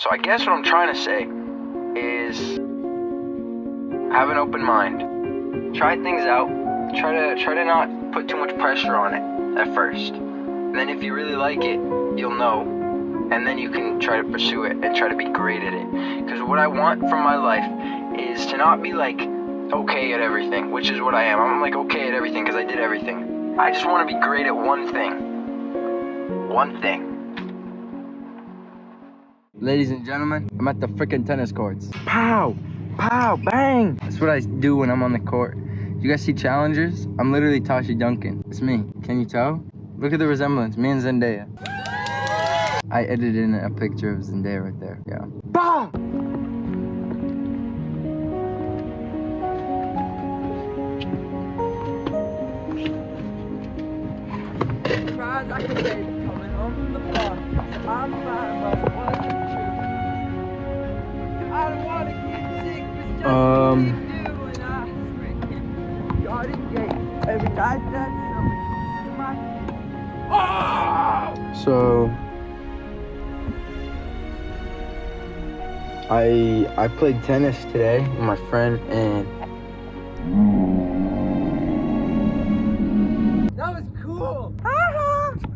So I guess what I'm trying to say is have an open mind. Try things out. Try to not put too much pressure on it at first. And then if you really like it, you'll know. And then you can try to pursue it and try to be great at it. Because what I want from my life is to not be like okay at everything, which is what I am. I'm like okay at everything because I did everything. I just want to be great at one thing. One thing. Ladies and gentlemen, I'm at the freaking tennis courts. Pow! Pow! Bang! That's what I do when I'm on the court. You guys see challengers? I'm literally Tashi Duncan. It's me. Can you tell? Look at the resemblance. Me and Zendaya. I edited in a picture of Zendaya right there. Yeah. Bah! I could say coming home from the bar. I'm fine, but it wasn't true. I don't want to get sick. It's just and I garden gate. Every night that summer used to see my So I played tennis today with my friend and that was cool.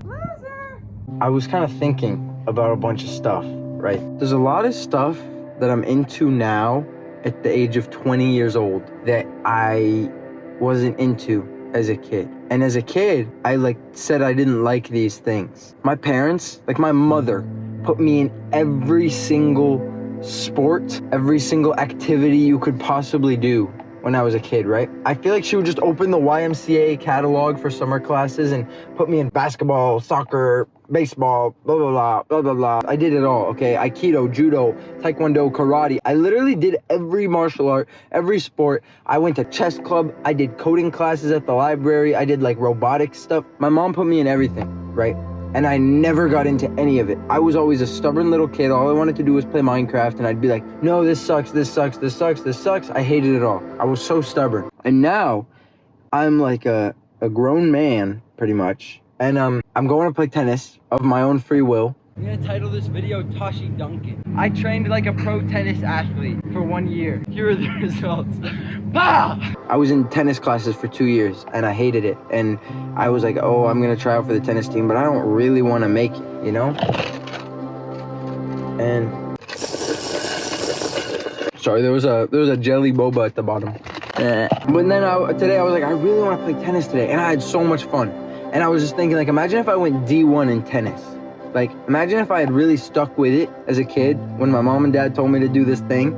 Loser. I was kind of thinking about a bunch of stuff, right? There's a lot of stuff that I'm into now at the age of 20 years old that I wasn't into as a kid. And as a kid, I said I didn't like these things. My parents, my mother, put me in every single sport, every activity you could possibly do when I was a kid, right? I feel like she would just open the YMCA catalog for summer classes and put me in basketball, soccer, baseball, blah, blah, blah, blah, blah, blah. I did it all, okay? Aikido, judo, taekwondo, karate. I literally did every martial art, every sport. I went to chess club. I did coding classes at the library. I did robotics stuff. My mom put me in everything, right? And I never got into any of it. I was always a stubborn little kid. All I wanted to do was play Minecraft, and I'd be like, no, this sucks, this sucks, this sucks, this sucks. I hated it all. I was so stubborn. And now I'm like a grown man, pretty much. And I'm going to play tennis of my own free will. I'm gonna title this video Tashi Duncan. I trained like a pro tennis athlete for 1 year. Here are the results. Bah! I was in tennis classes for 2 years and I hated it. And I was like, oh, I'm gonna try out for the tennis team, but I don't really wanna make it, you know? And sorry, there was a jelly boba at the bottom. But then today I was like, I really wanna play tennis today. And I had so much fun. And I was just thinking imagine if I went D1 in tennis. Imagine if I had really stuck with it as a kid when my mom and dad told me to do this thing,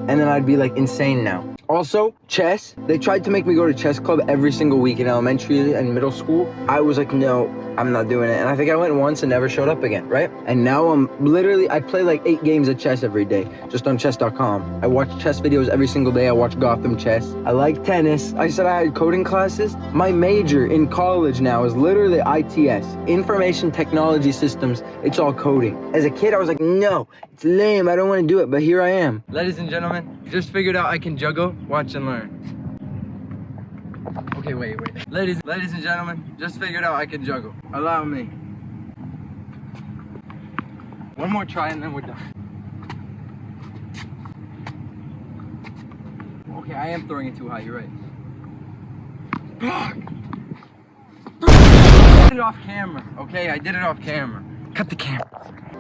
and then I'd be insane now. Also, chess. They tried to make me go to chess club every single week in elementary and middle school. I was like, no, I'm not doing it. And I think I went once and never showed up again, right? And now I play 8 games of chess every day, just on chess.com. I watch chess videos every single day. I watch Gotham Chess. I like tennis. I said I had coding classes. My major in college now is literally ITS, Information Technology Systems. It's all coding. As a kid, I was like, no, it's lame. I don't want to do it, but here I am. Ladies and gentlemen, just figured out I can juggle. Watch and learn. Okay, wait. Ladies and gentlemen, just figured out I can juggle. Allow me. One more try and then we're done. Okay, I am throwing it too high, you're right. I did it off camera, okay? I did it off camera. Cut the camera.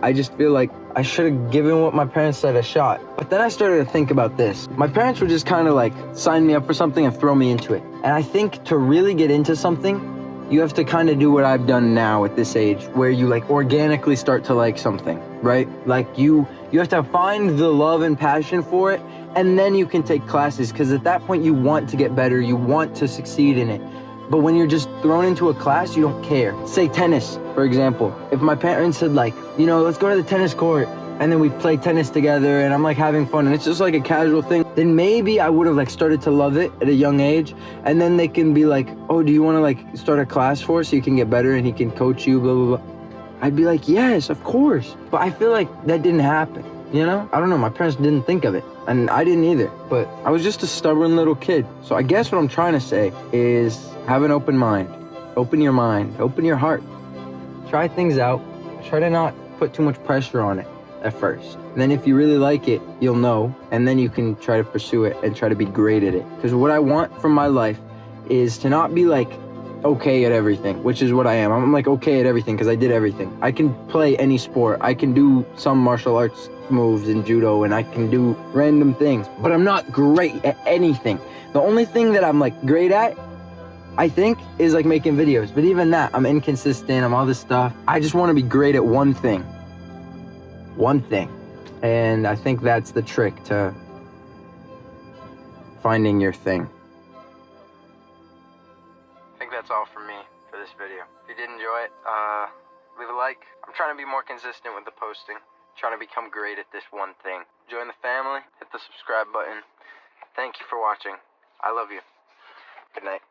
I just feel like I should have given what my parents said a shot. But then I started to think about this. My parents would just kind of sign me up for something and throw me into it. And I think to really get into something, you have to kind of do what I've done now at this age, where you organically start to like something, right? You have to find the love and passion for it, and then you can take classes, because at that point you want to get better, you want to succeed in it. But when you're just thrown into a class, you don't care. Say tennis, for example. If my parents said let's go to the tennis court, and then we play tennis together, and I'm having fun, and it's just a casual thing, then maybe I would have started to love it at a young age, and then they can be oh, do you want to start a class for us so you can get better and he can coach you, blah, blah, blah. I'd be yes, of course. But I feel that didn't happen, you know? I don't know, my parents didn't think of it, and I didn't either, but I was just a stubborn little kid. So I guess what I'm trying to say is have an open mind. Open your mind, open your heart. Try things out. Try to not put too much pressure on it. at first. And then if you really like it, you'll know, and then you can try to pursue it and try to be great at it. Because what I want from my life is to not be like okay at everything, which is what I am. I'm like okay at everything because I did everything. I can play any sport. I can do some martial arts moves in judo, and I can do random things, but I'm not great at anything. The only thing that I'm like great at, I think, is like making videos, but even that, I'm inconsistent, I'm all this stuff. I just want to be great at one thing. And I think that's the trick to finding your thing. I think that's all from me for this video. If you did enjoy it, leave a like. I'm trying to be more consistent with the posting. Trying to become great at this one thing. Join the family, hit the subscribe button. Thank you for watching. I love you. Good night.